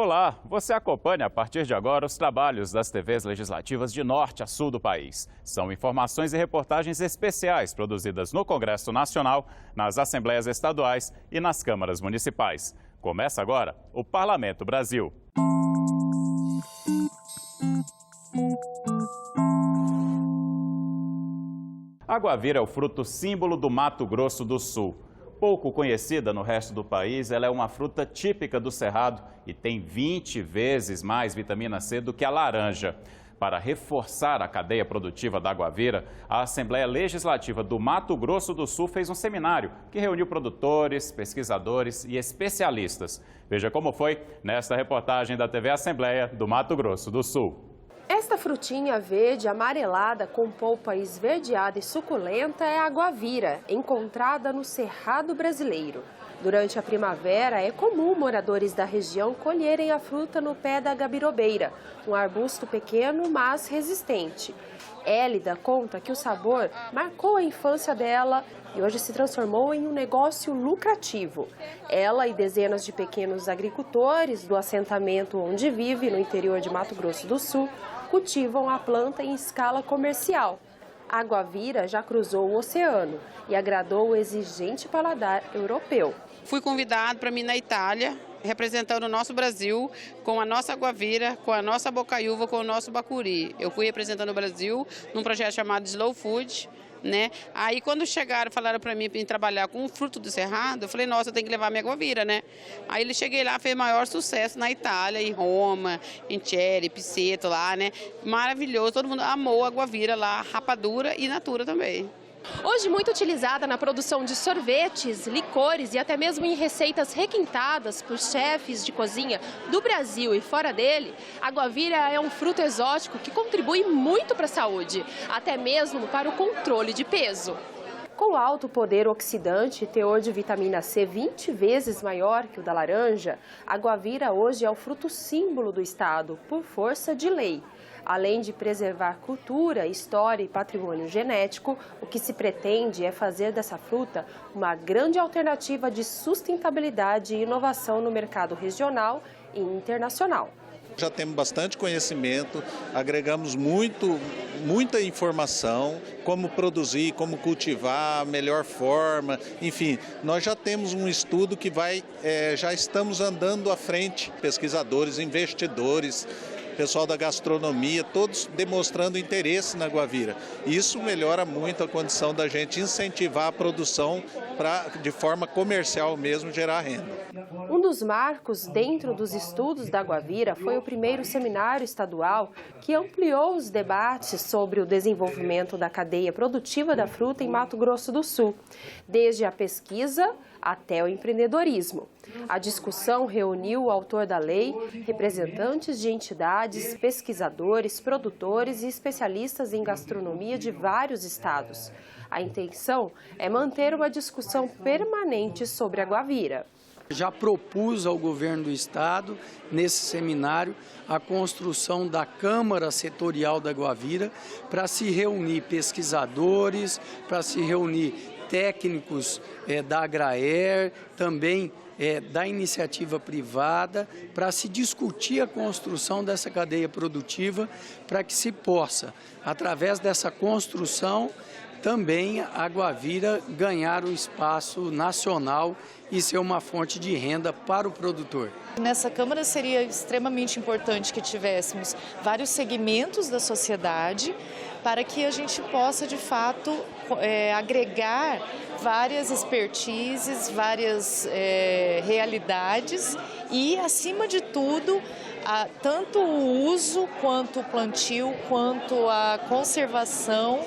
Olá, você acompanha a partir de agora os trabalhos das TVs legislativas de norte a sul do país. São informações e reportagens especiais produzidas no Congresso Nacional, nas Assembleias Estaduais e nas câmaras municipais. Começa agora o Parlamento Brasil. A guavira é o fruto símbolo do Mato Grosso do Sul. Pouco conhecida no resto do país, ela é uma fruta típica do Cerrado e tem 20 vezes mais vitamina C do que a laranja. Para reforçar a cadeia produtiva da guavira, a Assembleia Legislativa do Mato Grosso do Sul fez um seminário que reuniu produtores, pesquisadores e especialistas. Veja como foi nesta reportagem da TV Assembleia do Mato Grosso do Sul. Esta frutinha verde amarelada com polpa esverdeada e suculenta é a guavira, encontrada no Cerrado brasileiro. Durante a primavera, é comum moradores da região colherem a fruta no pé da gabirobeira, um arbusto pequeno, mas resistente. Hélida conta que o sabor marcou a infância dela e hoje se transformou em um negócio lucrativo. Ela e dezenas de pequenos agricultores do assentamento onde vive, no interior de Mato Grosso do Sul, cultivam a planta em escala comercial. A guavira já cruzou o oceano e agradou o exigente paladar europeu. Fui convidado para ir na Itália, representando o nosso Brasil, com a nossa guavira, com a nossa bocaiúva, com o nosso bacuri. Eu fui representando o Brasil num projeto chamado Slow Food, né? Aí quando chegaram, falaram para mim para trabalhar com o fruto do cerrado, eu falei, nossa, eu tenho que levar minha guavira, né? Aí ele cheguei lá, fez maior sucesso na Itália, em Roma, em Chieri, Piceto lá, né? Maravilhoso, todo mundo amou a guavira lá, rapadura e natura também. Hoje muito utilizada na produção de sorvetes, licores e até mesmo em receitas requintadas por chefes de cozinha do Brasil e fora dele, a guavira é um fruto exótico que contribui muito para a saúde, até mesmo para o controle de peso. Com alto poder oxidante e teor de vitamina C 20 vezes maior que o da laranja, a guavira hoje é o fruto símbolo do estado, por força de lei. Além de preservar cultura, história e patrimônio genético, o que se pretende é fazer dessa fruta uma grande alternativa de sustentabilidade e inovação no mercado regional e internacional. Já temos bastante conhecimento, agregamos muita informação, como produzir, como cultivar, a melhor forma, enfim, nós já temos um estudo que já estamos andando à frente, pesquisadores, investidores, pessoal da gastronomia, todos demonstrando interesse na guavira. Isso melhora muito a condição da gente incentivar a produção para, de forma comercial mesmo, gerar renda. Um dos marcos dentro dos estudos da guavira foi o primeiro seminário estadual que ampliou os debates sobre o desenvolvimento da cadeia produtiva da fruta em Mato Grosso do Sul, desde a pesquisa até o empreendedorismo. A discussão reuniu o autor da lei, representantes de entidades, pesquisadores, produtores e especialistas em gastronomia de vários estados. A intenção é manter uma discussão permanente sobre a guavira. Já propus ao governo do estado, nesse seminário, a construção da Câmara Setorial da Guavira para se reunir pesquisadores, para se reunir técnicos da Agraer, também da iniciativa privada, para se discutir a construção dessa cadeia produtiva, para que se possa, através dessa construção, também a guavira ganhar um espaço nacional e ser uma fonte de renda para o produtor. Nessa Câmara seria extremamente importante que tivéssemos vários segmentos da sociedade para que a gente possa, de fato, agregar várias expertises, várias realidades e, acima de tudo, tanto o uso, quanto o plantio, quanto a conservação,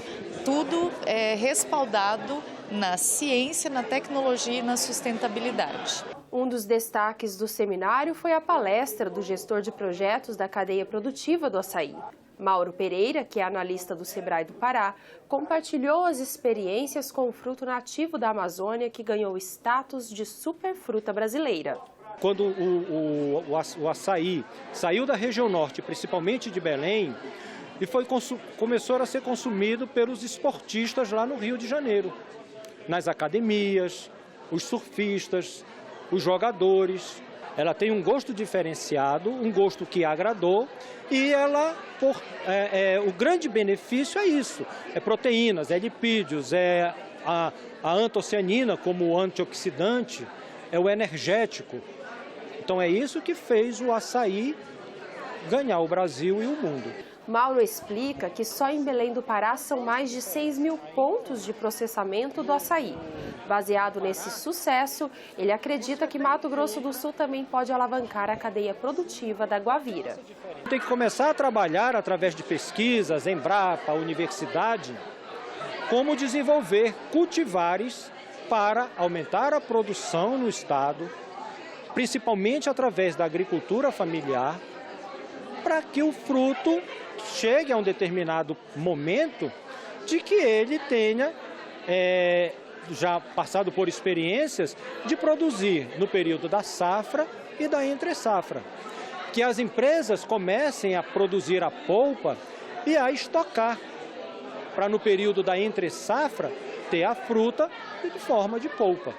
tudo é respaldado na ciência, na tecnologia e na sustentabilidade. Um dos destaques do seminário foi a palestra do gestor de projetos da cadeia produtiva do açaí. Mauro Pereira, que é analista do Sebrae do Pará, compartilhou as experiências com o fruto nativo da Amazônia que ganhou status de superfruta brasileira. Quando o açaí saiu da região norte, principalmente de Belém, e começou a ser consumido pelos esportistas lá no Rio de Janeiro, nas academias, os surfistas, os jogadores. ela tem um gosto diferenciado, um gosto que agradou e ela, o grande benefício é isso, é proteínas, é lipídios, é a antocianina como antioxidante, é o energético. Então é isso que fez o açaí ganhar o Brasil e o mundo. Mauro explica que só em Belém do Pará são mais de 6.000 pontos de processamento do açaí. Baseado nesse sucesso, ele acredita que Mato Grosso do Sul também pode alavancar a cadeia produtiva da Guavira. Tem que começar a trabalhar através de pesquisas, Embrapa, universidade, como desenvolver cultivares para aumentar a produção no estado, principalmente através da agricultura familiar, para que o fruto chegue a um determinado momento de que ele tenha, já passado por experiências, de produzir no período da safra e da entre-safra. Que as empresas comecem a produzir a polpa e a estocar, para no período da entre-safra ter a fruta em forma de polpa.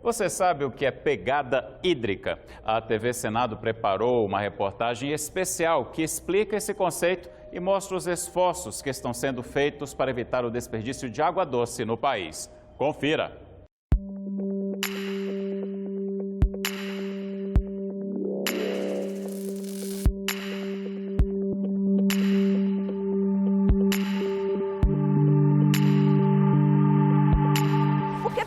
Você sabe o que é pegada hídrica? A TV Senado preparou uma reportagem especial que explica esse conceito e mostra os esforços que estão sendo feitos para evitar o desperdício de água doce no país. Confira!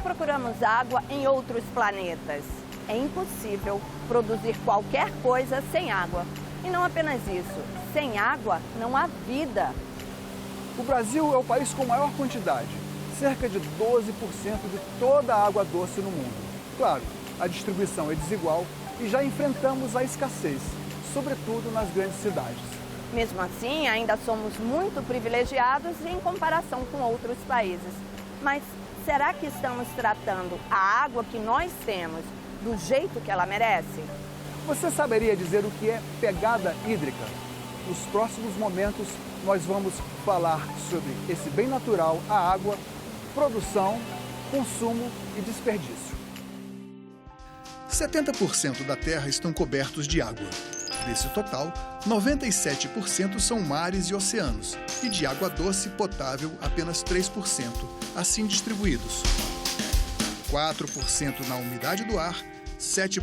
Procuramos água em outros planetas. É impossível produzir qualquer coisa sem água. E não apenas isso, sem água não há vida. O Brasil é o país com maior quantidade, cerca de 12% de toda a água doce no mundo. Claro, a distribuição é desigual e já enfrentamos a escassez, sobretudo nas grandes cidades. Mesmo assim, ainda somos muito privilegiados em comparação com outros países. Mas será que estamos tratando a água que nós temos do jeito que ela merece? Você saberia dizer o que é pegada hídrica? Nos próximos momentos, nós vamos falar sobre esse bem natural, a água, produção, consumo e desperdício. 70% da Terra estão cobertos de água. Desse total, 97% são mares e oceanos, e de água doce potável apenas 3%, assim distribuídos. 4% na umidade do ar, 7%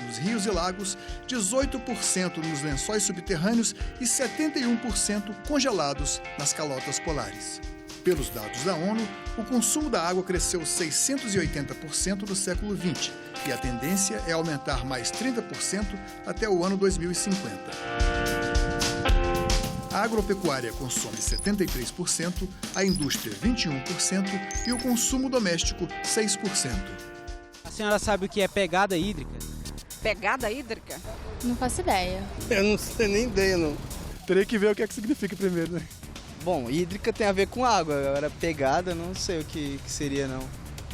nos rios e lagos, 18% nos lençóis subterrâneos e 71% congelados nas calotas polares. Pelos dados da ONU, o consumo da água cresceu 680% no século XX e a tendência é aumentar mais 30% até o ano 2050. A agropecuária consome 73%, a indústria 21% e o consumo doméstico 6%. A senhora sabe o que é pegada hídrica? Pegada hídrica? Não faço ideia. Eu não sei nem ideia, não. Teria que ver o que é que significa primeiro, né? Bom, hídrica tem a ver com água, agora pegada não sei o que seria, não.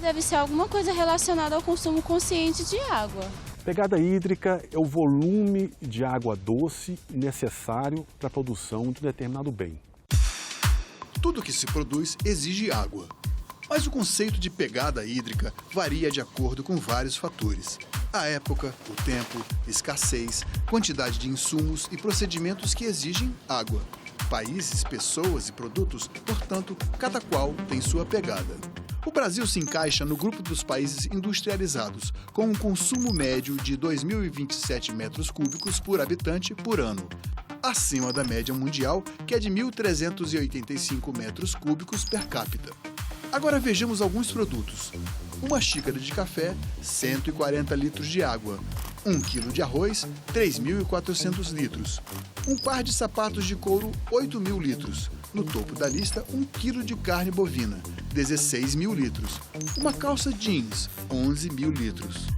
Deve ser alguma coisa relacionada ao consumo consciente de água. Pegada hídrica é o volume de água doce necessário para a produção de um determinado bem. Tudo que se produz exige água. Mas o conceito de pegada hídrica varia de acordo com vários fatores. A época, o tempo, escassez, quantidade de insumos e procedimentos que exigem água. Países, pessoas e produtos, portanto, cada qual tem sua pegada. O Brasil se encaixa no grupo dos países industrializados, com um consumo médio de 2.027 metros cúbicos por habitante por ano, acima da média mundial, que é de 1.385 metros cúbicos per capita. Agora vejamos alguns produtos. Uma xícara de café, 140 litros de água. 1 quilo de arroz, 3.400 litros. Um par de sapatos de couro, 8.000 litros. No topo da lista, 1 quilo de carne bovina, 16.000 litros. Uma calça jeans, 11.000 litros.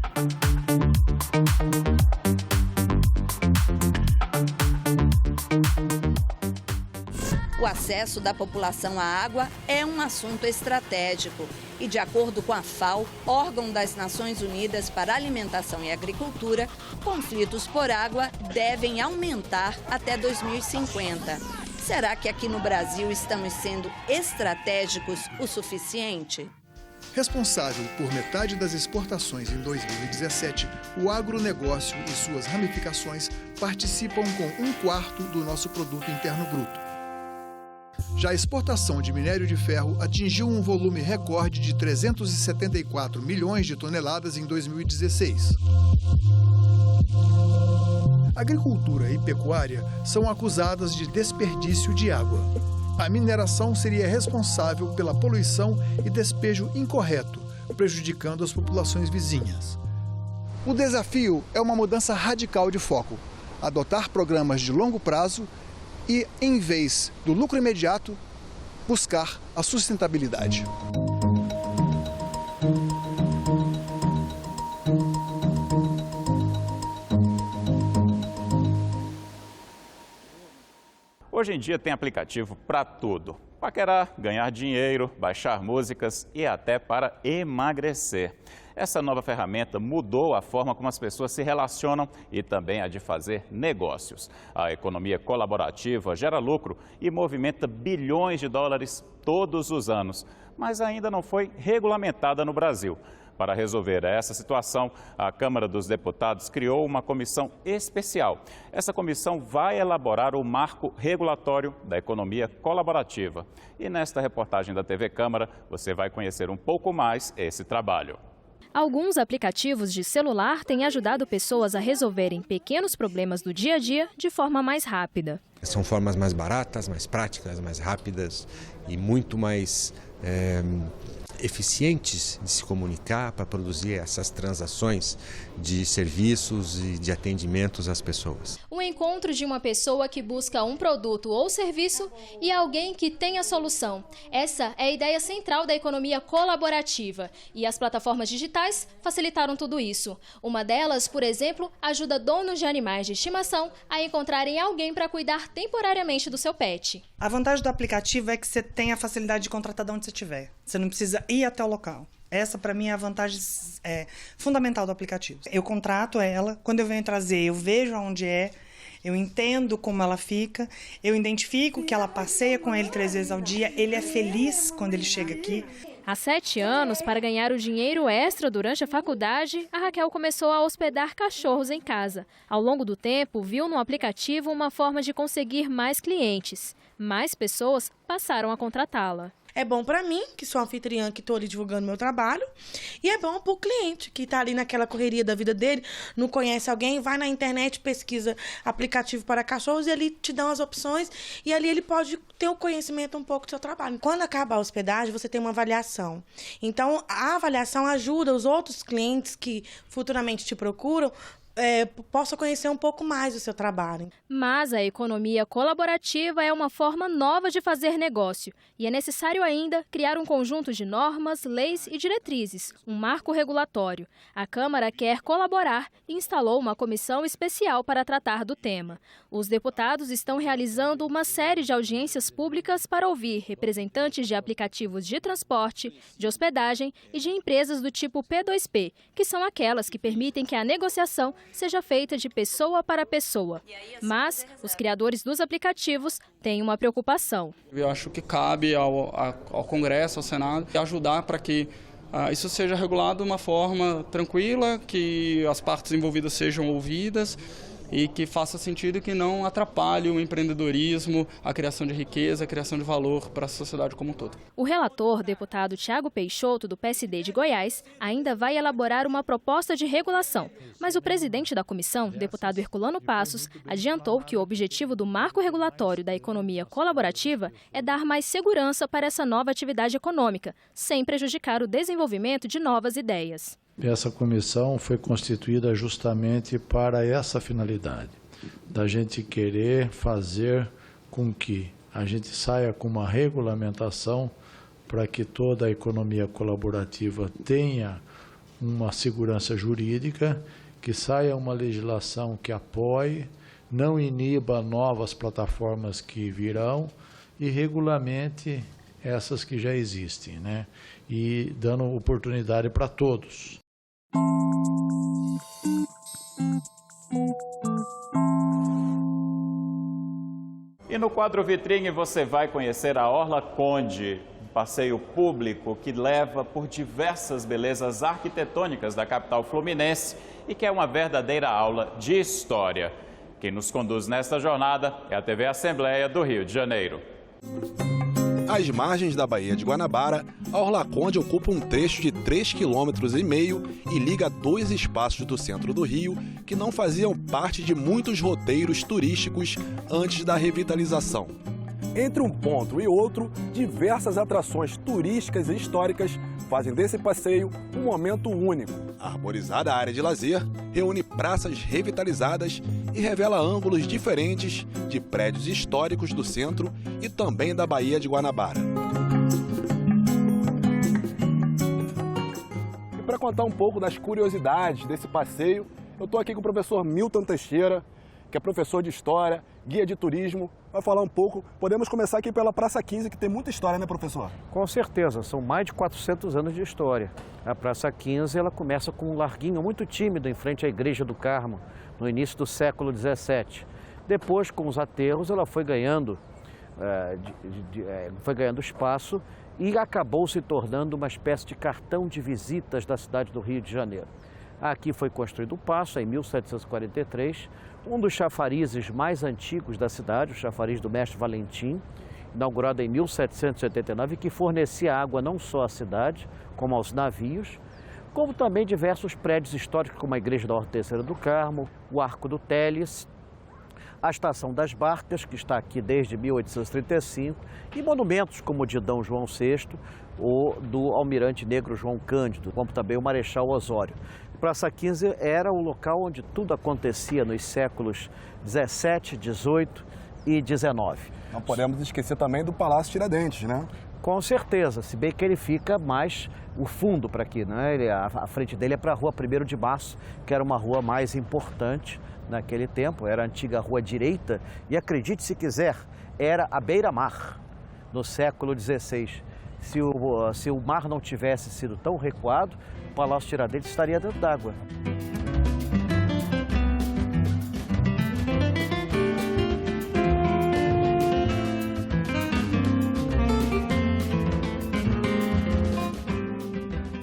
O acesso da população à água é um assunto estratégico e, de acordo com a FAO, órgão das Nações Unidas para Alimentação e Agricultura, conflitos por água devem aumentar até 2050. Será que aqui no Brasil estamos sendo estratégicos o suficiente? Responsável por metade das exportações em 2017, o agronegócio e suas ramificações participam com 1/4 do nosso produto interno bruto. Já a exportação de minério de ferro atingiu um volume recorde de 374 milhões de toneladas em 2016. Agricultura e pecuária são acusadas de desperdício de água. A mineração seria responsável pela poluição e despejo incorreto, prejudicando as populações vizinhas. O desafio é uma mudança radical de foco, adotar programas de longo prazo e, em vez do lucro imediato, buscar a sustentabilidade. Hoje em dia tem aplicativo para tudo. Paquerar, ganhar dinheiro, baixar músicas e até para emagrecer. Essa nova ferramenta mudou a forma como as pessoas se relacionam e também a de fazer negócios. A economia colaborativa gera lucro e movimenta bilhões de dólares todos os anos, mas ainda não foi regulamentada no Brasil. Para resolver essa situação, a Câmara dos Deputados criou uma comissão especial. Essa comissão vai elaborar o marco regulatório da economia colaborativa. E nesta reportagem da TV Câmara, você vai conhecer um pouco mais esse trabalho. Alguns aplicativos de celular têm ajudado pessoas a resolverem pequenos problemas do dia a dia de forma mais rápida. São formas mais baratas, mais práticas, mais rápidas e muito mais eficientes de se comunicar para produzir essas transações de serviços e de atendimentos às pessoas. O encontro de uma pessoa que busca um produto ou serviço e alguém que tem a solução. Essa é a ideia central da economia colaborativa e as plataformas digitais facilitaram tudo isso. Uma delas, por exemplo, ajuda donos de animais de estimação a encontrarem alguém para cuidar temporariamente do seu pet. A vantagem do aplicativo é que você tem a facilidade de contratar de onde você estiver. Você não precisa ir até o local. Essa, para mim, é a vantagem fundamental do aplicativo. Eu contrato ela, quando eu venho trazer, eu vejo onde é, eu entendo como ela fica, eu identifico que ela passeia com ele 3 vezes ao dia, ele é feliz quando ele chega aqui. Há 7 anos, para ganhar o dinheiro extra durante a faculdade, a Raquel começou a hospedar cachorros em casa. Ao longo do tempo, viu no aplicativo uma forma de conseguir mais clientes. Mais pessoas passaram a contratá-la. É bom para mim, que sou anfitriã, que estou ali divulgando meu trabalho, e é bom para o cliente, que está ali naquela correria da vida dele, não conhece alguém, vai na internet, pesquisa aplicativo para cachorros e ali te dão as opções e ali ele pode ter o conhecimento um pouco do seu trabalho. Quando acaba a hospedagem, você tem uma avaliação. Então, a avaliação ajuda os outros clientes que futuramente te procuram possa conhecer um pouco mais do seu trabalho. Mas a economia colaborativa é uma forma nova de fazer negócio e é necessário ainda criar um conjunto de normas, leis e diretrizes, um marco regulatório. A Câmara quer colaborar e instalou uma comissão especial para tratar do tema. Os deputados estão realizando uma série de audiências públicas para ouvir representantes de aplicativos de transporte, de hospedagem e de empresas do tipo P2P, que são aquelas que permitem que a negociação seja feita de pessoa para pessoa. Mas os criadores dos aplicativos têm uma preocupação. Eu acho que cabe ao Congresso, ao Senado, ajudar para que isso seja regulado de uma forma tranquila, que as partes envolvidas sejam ouvidas e que faça sentido que não atrapalhe o empreendedorismo, a criação de riqueza, a criação de valor para a sociedade como um todo. O relator, deputado Thiago Peixoto, do PSD de Goiás, ainda vai elaborar uma proposta de regulação. Mas o presidente da comissão, deputado Herculano Passos, adiantou que o objetivo do marco regulatório da economia colaborativa é dar mais segurança para essa nova atividade econômica, sem prejudicar o desenvolvimento de novas ideias. Essa comissão foi constituída justamente para essa finalidade, da gente querer fazer com que a gente saia com uma regulamentação para que toda a economia colaborativa tenha uma segurança jurídica, que saia uma legislação que apoie, não iniba novas plataformas que virão e regulamente essas que já existem, né? E dando oportunidade para todos. E E no quadro Vitrine você vai conhecer a Orla Conde, um passeio público que leva por diversas belezas arquitetônicas da capital fluminense e que é uma verdadeira aula de história. Quem nos conduz nesta jornada é a TV Assembleia do Rio de Janeiro. Às margens da Baía de Guanabara, a Orla Conde ocupa um trecho de 3,5 km e liga dois espaços do centro do Rio que não faziam parte de muitos roteiros turísticos antes da revitalização. Entre um ponto e outro, diversas atrações turísticas e históricas fazem desse passeio um momento único. A arborizada área de lazer reúne praças revitalizadas e revela ângulos diferentes de prédios históricos do centro e também da Baía de Guanabara. E para contar um pouco das curiosidades desse passeio, eu estou aqui com o professor Milton Teixeira, que é professor de História, guia de turismo, vai falar um pouco. Podemos começar aqui pela Praça 15, que tem muita história, né, professor? Com certeza, são mais de 400 anos de história. A Praça 15 ela começa com um larguinho muito tímido em frente à Igreja do Carmo, no início do século XVII. Depois, com os aterros, ela foi ganhando espaço e acabou se tornando uma espécie de cartão de visitas da cidade do Rio de Janeiro. Aqui foi construído o Paço, em 1743, um dos chafarizes mais antigos da cidade, o chafariz do Mestre Valentim, inaugurado em 1789, que fornecia água não só à cidade, como aos navios, como também diversos prédios históricos, como a Igreja da Ordem Terceira do Carmo, o Arco do Teles, a Estação das Barcas, que está aqui desde 1835, e monumentos como o de D. João VI ou do Almirante Negro João Cândido, como também o Marechal Osório. Praça 15 era o local onde tudo acontecia nos séculos 17, 18 e 19. Não podemos esquecer também do Palácio Tiradentes, né? Com certeza, se bem que ele fica mais o fundo para aqui, né? A frente dele é para a Rua 1º de Março, que era uma rua mais importante naquele tempo, era a antiga Rua Direita e, acredite se quiser, era a beira-mar no século XVI. Se o mar não tivesse sido tão recuado, o Palácio Tiradentes estaria dentro d'água.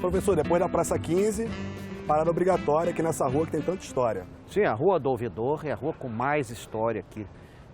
Professor, depois da Praça 15, parada obrigatória aqui nessa rua que tem tanta história. Sim, a Rua do Ouvidor é a rua com mais história aqui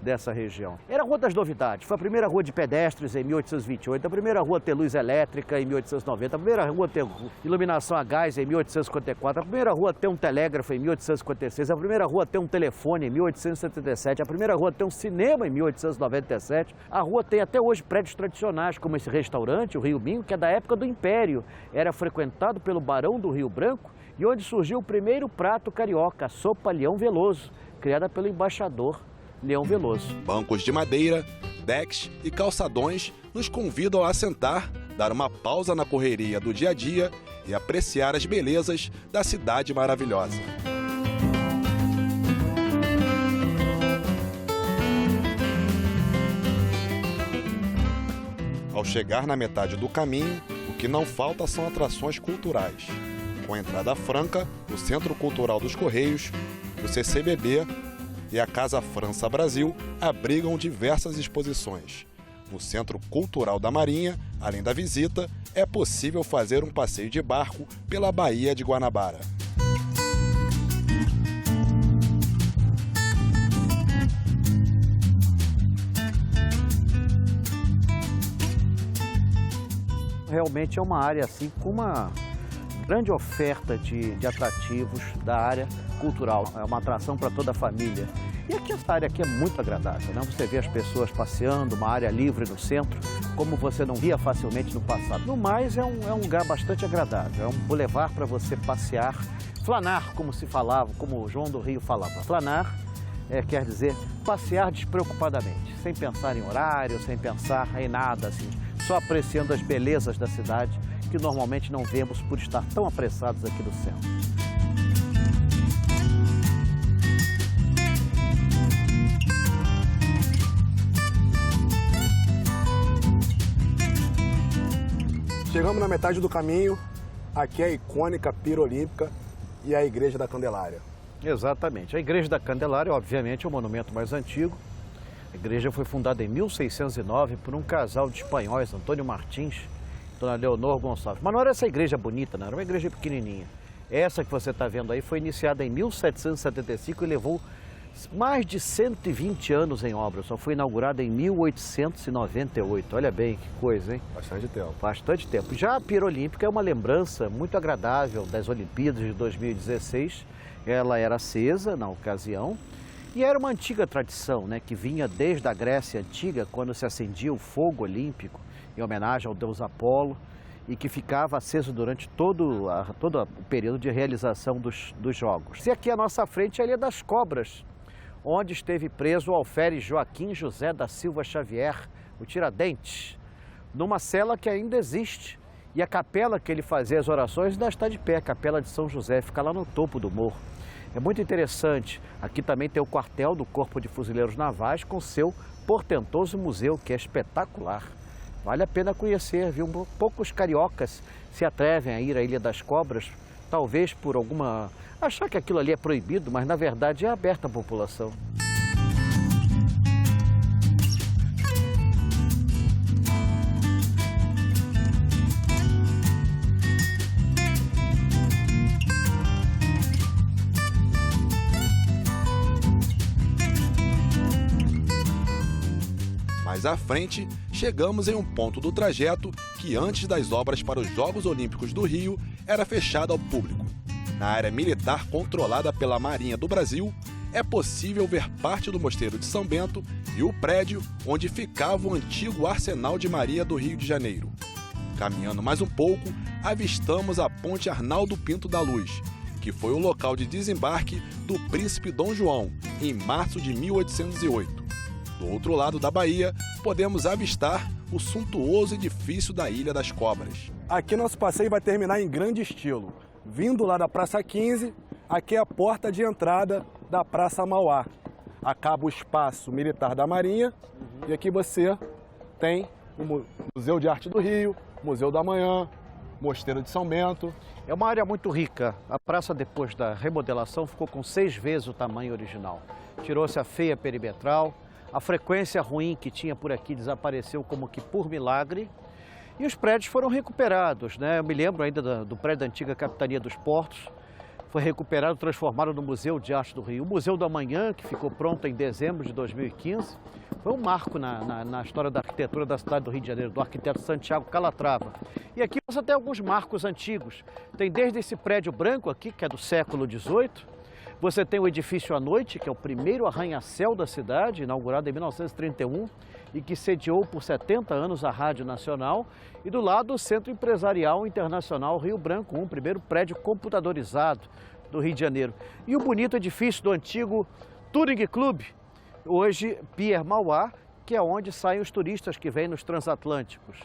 dessa região. Era a Rua das Novidades, foi a primeira rua de pedestres em 1828, a primeira rua a ter luz elétrica em 1890, a primeira rua a ter iluminação a gás em 1854, a primeira rua a ter um telégrafo em 1856, a primeira rua a ter um telefone em 1877, a primeira rua a ter um cinema em 1897. A rua tem até hoje prédios tradicionais, como esse restaurante, o Rio Minho, que é da época do Império, era frequentado pelo Barão do Rio Branco e onde surgiu o primeiro prato carioca, a sopa Leão Veloso, criada pelo embaixador Leão Veloso. Bancos de madeira, decks e calçadões nos convidam a sentar, dar uma pausa na correria do dia a dia e apreciar as belezas da cidade maravilhosa. Ao chegar na metade do caminho, o que não falta são atrações culturais. Com a entrada franca, o Centro Cultural dos Correios, o CCBB e a Casa França Brasil abrigam diversas exposições. No Centro Cultural da Marinha, além da visita, é possível fazer um passeio de barco pela Baía de Guanabara. Realmente é uma área assim com uma grande oferta de atrativos da área cultural. É uma atração para toda a família. E aqui essa área aqui é muito agradável, né? Você vê as pessoas passeando, uma área livre no centro, como você não via facilmente no passado. No mais, é um lugar bastante agradável. É um boulevard para você passear, flanar, como se falava, como o João do Rio falava. Flanar quer dizer passear despreocupadamente, sem pensar em horário, sem pensar em nada, assim, só apreciando as belezas da cidade, que normalmente não vemos por estar tão apressados aqui no centro. Chegamos na metade do caminho, aqui é a icônica Pira Olímpica e a Igreja da Candelária. Exatamente. A Igreja da Candelária, obviamente, é o monumento mais antigo A igreja foi fundada em 1609 por um casal de espanhóis, Antônio Martins e Dona Leonor Gonçalves. Mas não era essa igreja bonita, não, era uma igreja pequenininha. Essa que você está vendo aí foi iniciada em 1775 e levou mais de 120 anos em obra. Só foi inaugurada em 1898. Olha bem que coisa, hein? Bastante tempo. Bastante tempo. Já a Pira Olímpica é uma lembrança muito agradável das Olimpíadas de 2016. Ela era acesa na ocasião e era uma antiga tradição, né, que vinha desde a Grécia Antiga, quando se acendia o fogo olímpico em homenagem ao deus Apolo, e que ficava aceso durante todo o período de realização dos Jogos. E aqui à nossa frente é a Ilha das Cobras, onde esteve preso o alferes Joaquim José da Silva Xavier, o Tiradentes, numa cela que ainda existe. E a capela que ele fazia as orações ainda está de pé, a Capela de São José, fica lá no topo do morro. É muito interessante. Aqui também tem o quartel do Corpo de Fuzileiros Navais com seu portentoso museu, que é espetacular. Vale a pena conhecer, viu? Poucos cariocas se atrevem a ir à Ilha das Cobras, talvez por alguma... achar que aquilo ali é proibido, mas na verdade é aberto à população. Mais à frente, chegamos em um ponto do trajeto que antes das obras para os Jogos Olímpicos do Rio era fechado ao público. Na área militar controlada pela Marinha do Brasil, é possível ver parte do Mosteiro de São Bento e o prédio onde ficava o antigo Arsenal de Maria do Rio de Janeiro. Caminhando mais um pouco, avistamos a Ponte Arnaldo Pinto da Luz, que foi o local de desembarque do Príncipe Dom João, em março de 1808. Do outro lado da Bahia, podemos avistar o suntuoso edifício da Ilha das Cobras. Aqui nosso passeio vai terminar em grande estilo. Vindo lá da Praça 15, aqui é a porta de entrada da Praça Mauá. Acaba o espaço militar da Marinha e aqui você tem o Museu de Arte do Rio, Museu da Manhã, Mosteiro de São Bento. É uma área muito rica. A praça, depois da remodelação, ficou com 6 vezes o tamanho original. Tirou-se a feia perimetral, a frequência ruim que tinha por aqui desapareceu como que por milagre. E os prédios foram recuperados, né? Eu me lembro ainda do prédio da antiga Capitania dos Portos. Foi recuperado, transformado no Museu de Arte do Rio. O Museu da Manhã, que ficou pronto em dezembro de 2015, foi um marco na história da arquitetura da cidade do Rio de Janeiro, do arquiteto Santiago Calatrava. E aqui você tem alguns marcos antigos. Tem desde esse prédio branco aqui, que é do século XVIII. Você tem o edifício à noite, que é o primeiro arranha-céu da cidade, inaugurado em 1931 e que sediou por 70 anos a Rádio Nacional. E do lado o Centro Empresarial Internacional Rio Branco, o primeiro prédio computadorizado do Rio de Janeiro. E o bonito edifício do antigo Touring Club, hoje Pier Mauá, que é onde saem os turistas que vêm nos transatlânticos.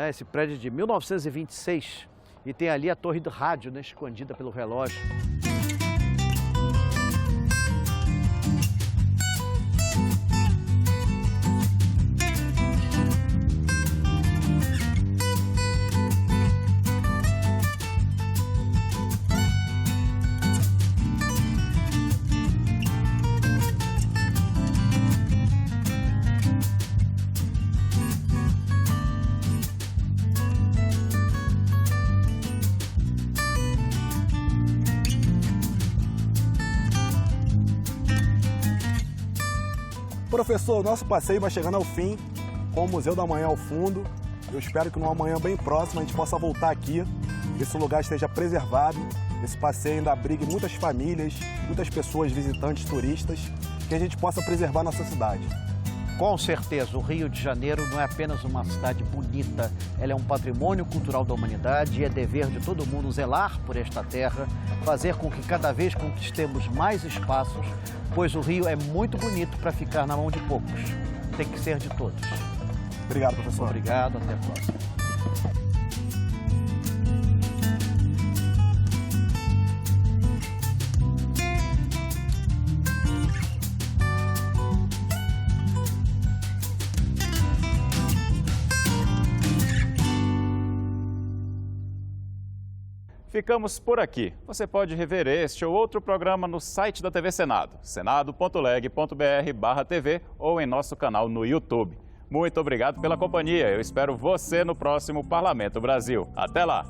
Esse prédio é de 1926 e tem ali a torre do rádio, né, escondida pelo relógio. Professor, o nosso passeio vai chegando ao fim, com o Museu da Manhã ao fundo. Eu espero que numa amanhã bem próxima a gente possa voltar aqui, esse lugar esteja preservado, esse passeio ainda abrigue muitas famílias, muitas pessoas, visitantes, turistas, que a gente possa preservar nossa cidade. Com certeza, o Rio de Janeiro não é apenas uma cidade bonita, ela é um patrimônio cultural da humanidade e é dever de todo mundo zelar por esta terra, fazer com que cada vez conquistemos mais espaços, pois o Rio é muito bonito para ficar na mão de poucos. Tem que ser de todos. Obrigado, professor. Obrigado, até a próxima. Ficamos por aqui. Você pode rever este ou outro programa no site da TV Senado, senado.leg.br/TV ou em nosso canal no YouTube. Muito obrigado pela companhia. Eu espero você no próximo Parlamento Brasil. Até lá!